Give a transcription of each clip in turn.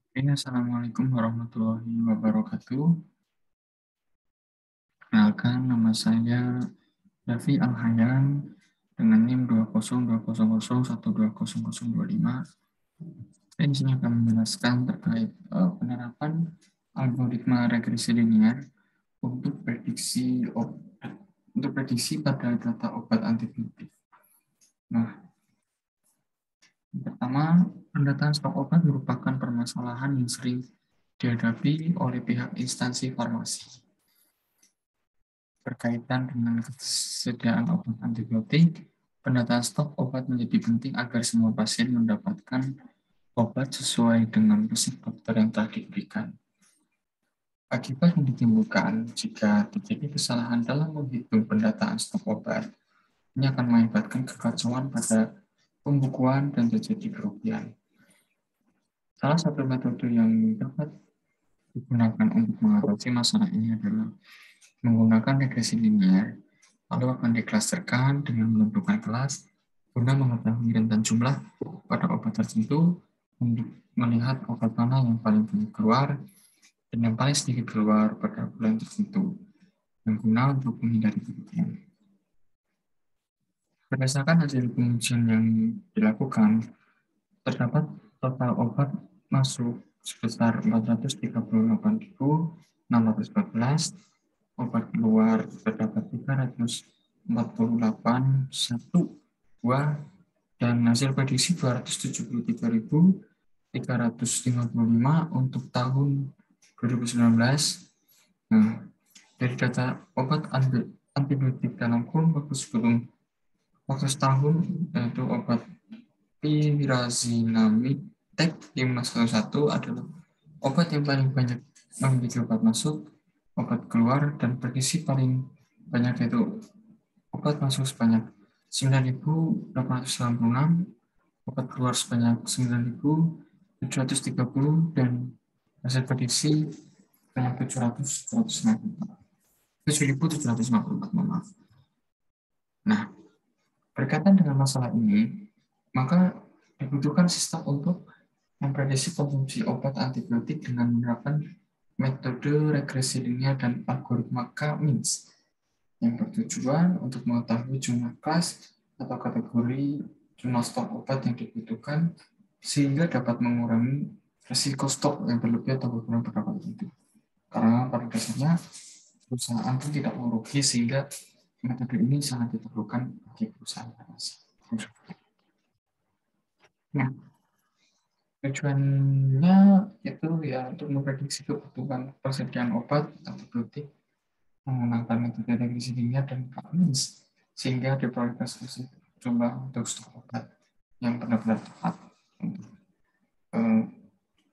Assalamualaikum warahmatullahi wabarakatuh. Kenalkan, nama saya Davi Alhayan dengan NIM 20200120025. Saya di sini akan menjelaskan terkait penerapan algoritma regresi linear untuk prediksi pada data obat antibiotik. Nah, yang pertama, pendataan stok obat merupakan permasalahan yang sering dihadapi oleh pihak instansi farmasi. Berkaitan dengan kesediaan obat antibiotik, pendataan stok obat menjadi penting agar semua pasien mendapatkan obat sesuai dengan resep dokter yang telah diberikan. Akibat yang ditimbulkan jika terjadi kesalahan dalam menghitung pendataan stok obat, ini akan mengakibatkan kekacauan pada pembukuan dan terjadi kerugian. Salah satu metode yang dapat digunakan untuk mengatasi masalah ini adalah menggunakan regresi linear, lalu akan diklasterkan dengan menentukan kelas guna mengetahui rentan jumlah pada obat tertentu untuk melihat obat mana yang paling banyak keluar dan yang paling sedikit keluar pada bulan tertentu yang guna untuk menghindari kerugian. Berdasarkan hasil pengujian yang dilakukan, terdapat total obat masuk sebesar 438.614, obat keluar terdapat 348 buah, dan hasil prediksi 273.355 untuk tahun 2019. Nah, dari data obat antibiotik dalam kurun waktu setahun, yaitu obat pyrazinamide TEC 511 adalah obat yang paling banyak memiliki obat masuk, obat keluar, dan prediksi paling banyak yaitu obat masuk sebanyak 9.896, obat keluar sebanyak 9.730, dan hasil prediksi sebanyak 7.754, maaf. Nah, berkaitan dengan masalah ini, maka dibutuhkan sistem untuk memprediksi konsumsi obat antibiotik dengan menerapkan metode regresi linear dan algoritma K-means yang bertujuan untuk mengetahui jumlah kelas atau kategori jumlah stok obat yang dibutuhkan sehingga dapat mengurangi risiko stok yang berlebih atau berkurang pada waktu tertentu. Karena pada dasarnya perusahaan pun tidak merugi sehingga metode ini sangat diperlukan bagi perusahaan farmasi. Nah, tujuannya itu ya untuk memprediksi kebutuhan persediaan obat antibiotik menggunakan metode regresi linear dan K-means sehingga diprioritaskan jumlah untuk stok obat yang benar-benar tepat untuk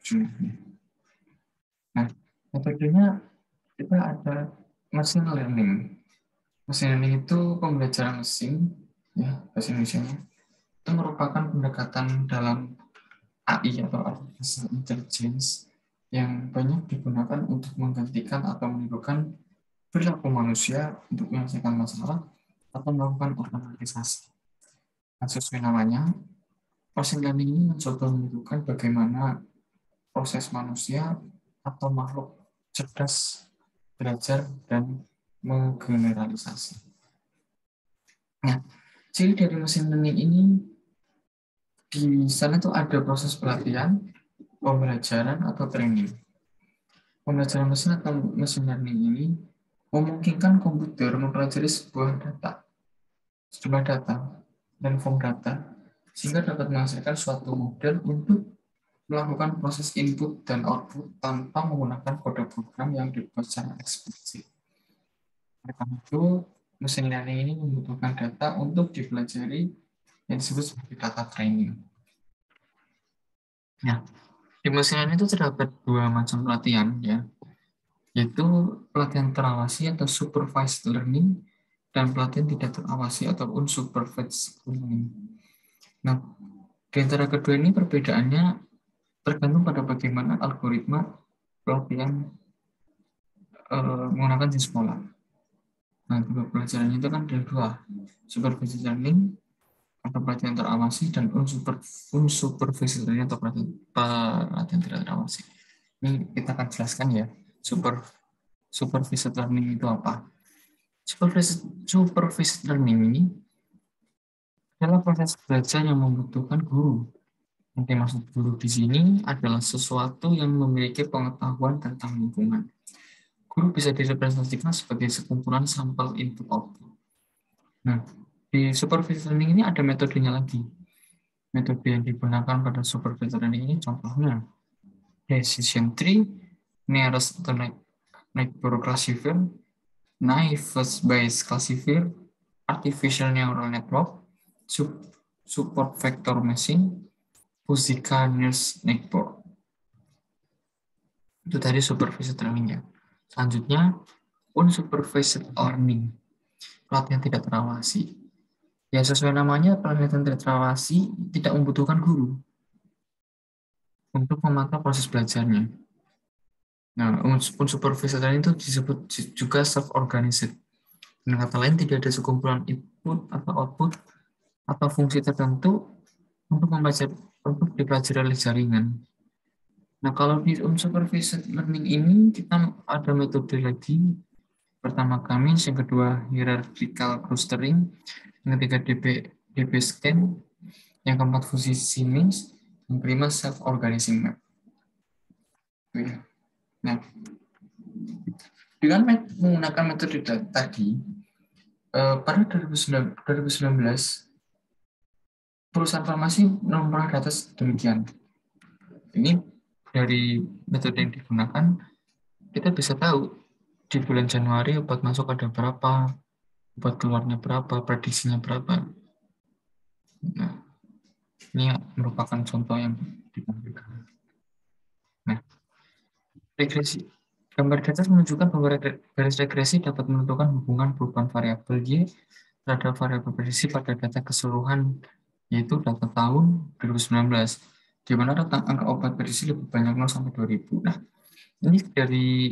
jumlahnya. Nah, metodenya kita ada machine learning. Machine learning itu pembelajaran mesin, ya bahasa Indonesia-nya, itu merupakan pendekatan dalam AI atau artificial intelligence yang banyak digunakan untuk menggantikan atau menirukan perilaku manusia untuk menyelesaikan masalah atau melakukan otomatisasi. Nah, sesuai namanya, machine learning ini mencoba menirukan bagaimana proses manusia atau makhluk cerdas belajar dan menggeneralisasi. Nah, ciri dari mesin learning ini di sana itu ada proses pelatihan, pembelajaran atau training. Pembelajaran mesin atau mesin learning ini memungkinkan komputer mempelajari sejumlah data dan form data sehingga dapat menghasilkan suatu model untuk melakukan proses input dan output tanpa menggunakan kode program yang dibuat secara eksplisit. Oleh karena itu, mesin learning ini membutuhkan data untuk dipelajari yang disebut sebagai data training. Nah, di mesin learning itu terdapat dua macam pelatihan, ya, yaitu pelatihan terawasi atau supervised learning dan pelatihan tidak terawasi atau unsupervised learning. Nah, di antara kedua ini perbedaannya tergantung pada bagaimana algoritma pelatihan menggunakan di sekolah. Nah, dua pelajaran itu kan ada dua, supervised learning Ada pelatihan terawasi dan unsupervised learning atau pelatihan tidak terawasi. Ini kita akan jelaskan ya, supervised learning itu apa. Supervised learning ini adalah proses belajar yang membutuhkan guru. Yang dimaksud guru di sini adalah sesuatu yang memiliki pengetahuan tentang lingkungan. Guru bisa direpresentasikan sebagai sekumpulan sampel input output. Nah, di supervised learning ini ada metodenya lagi. Metode yang digunakan pada supervised learning ini contohnya decision tree, nearest atau neighbor classifier, naive-Bayes classifier, artificial neural network, support vector machine, Fuzzy-Kearns network. Itu tadi supervised learning ya. Selanjutnya unsupervised learning, pelatihan tidak terawasi. Ya sesuai namanya, pelatihan tidak terawasi tidak membutuhkan guru untuk memantau proses belajarnya. Nah, unsupervised learning itu disebut juga self-organized. Dengan kata lain, tidak ada sekumpulan input atau output atau fungsi tertentu untuk dipelajari oleh jaringan. Nah, kalau di unsupervised learning ini, kita ada metode lagi. Pertama Cummins, yang kedua hierarchical clustering, yang ketiga DB scan, yang keempat Fuzzy Simmons, yang kelima self-organizing map. Nah, dengan menggunakan metode tadi, pada 2019 perusahaan farmasi memperoleh data demikian. Ini dari metode yang digunakan, kita bisa tahu di bulan Januari obat masuk ada berapa, obat keluarnya berapa, prediksinya berapa. Nah, ini merupakan contoh yang ditampilkan. Nah, regresi. Gambar di atas menunjukkan bahwa garis regresi dapat menentukan hubungan perubahan variabel Y terhadap variabel prediksi pada data keseluruhan, yaitu data tahun 2019, di mana rentang angka obat prediksi lebih banyak 0 sampai 2000. Nah, ini dari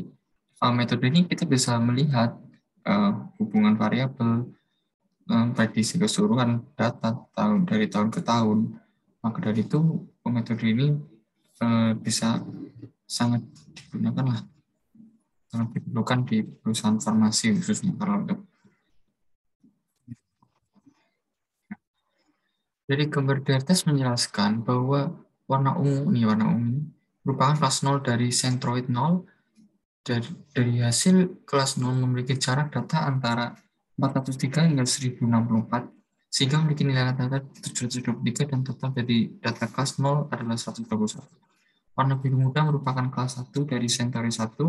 metode ini kita bisa melihat hubungan variabel prediksi keseluruhan data dari tahun ke tahun. Maka dari itu metode ini bisa sangat digunakan lah, sangat diperlukan di perusahaan farmasi khususnya kalau untuk. Jadi gambar di atas menjelaskan bahwa warna ungu merupakan kelas 0 dari centroid 0. Dari hasil kelas 0 memiliki jarak data antara 403 hingga 1064, sehingga memiliki nilai data 723 dan total dari data kelas 0 adalah 121. Warna biru muda merupakan kelas 1 dari Centauri 1.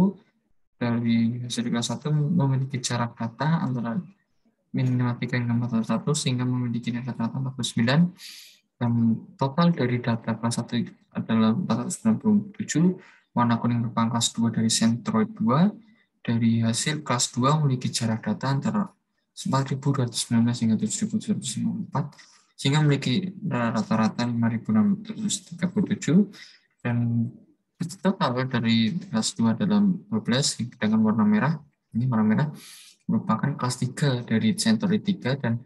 Dari hasil kelas 1 memiliki jarak data antara min 53 hingga 401, sehingga memiliki nilai data 49. Dan total dari data kelas 1 adalah 497. Warna kuning merupakan kelas 2 dari Centroid 2. Dari hasil kelas 2 memiliki jarak data antara 4.219 hingga 7.754, sehingga memiliki rata-rata 5.637. Dan total dari kelas 2 adalah 12, dengan warna merah. Ini warna merah merupakan kelas 3 dari Centauri 3, dan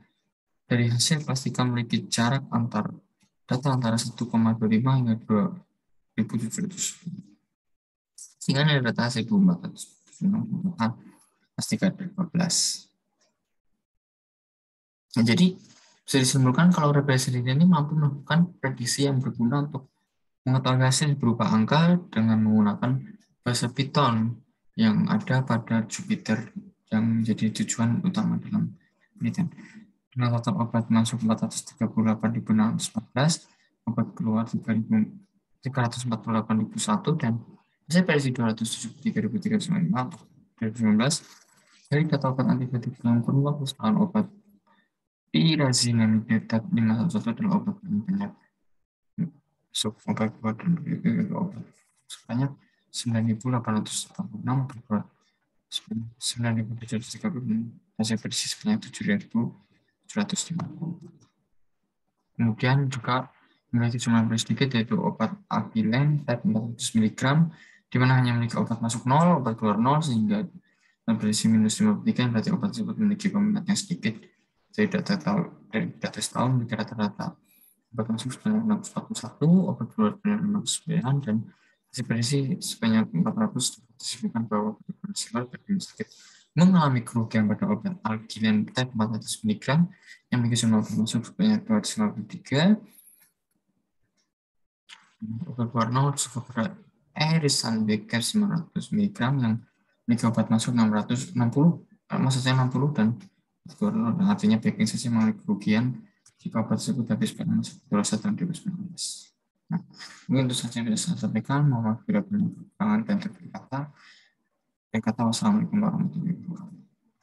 dari hasil kelas 3 memiliki jarak data antara 1,25 hingga 2.700. Sehingga nilai data 1.494 kelas 3 dari 12. Nah, jadi bisa disimpulkan kalau regresi linear ini mampu melakukan prediksi yang berguna untuk mengetahui hasil berupa angka dengan menggunakan bahasa Python yang ada pada Jupyter yang menjadi tujuan utama dalam penelitian. Dengan total obat masuk 438.614, obat keluar 348.001, dan hasil prediksi 273.395 untuk 2019. Dari data obat antibiotik dalam kurun waktu setahun, obat pyrazinamide 511 adalah obat paling banyak. Obat keluar dan obat sebanyak 9.846, 9.730, hasil prediksi sebanyak 7.750. Kemudian juga memiliki jumlah yang sedikit, yaitu obat Apilen type 400 mg, di mana hanya memiliki obat masuk 0, obat keluar 0, sehingga prediksi -53, berarti obat tersebut memiliki peminat yang sedikit. Jadi data dari data setahun di rata-rata obat masuk sebanyak 641, obat keluar sebanyak 69, dan prediksi sebanyak 400 dipastikan bahwa berhasil bagi rumah sakit mengalami kerugian pada obat algilen type 400 mg yang memiliki jumlah obat masuk sebanyak 253, obat keluar 0 berat Erisan Becker 900 mg yang memiliki obat masuk 660, maksud saya 60, dan keluar 0, artinya packing sesi mengalami kerugian jika obat tersebut habis pada masa berdosa tahun 2019. Nah, mungkin itu saja yang bisa saya sampaikan. Mohon maaf bila banyak kekurangan dan terkata. Wassalamualaikum warahmatullahi wabarakatuh.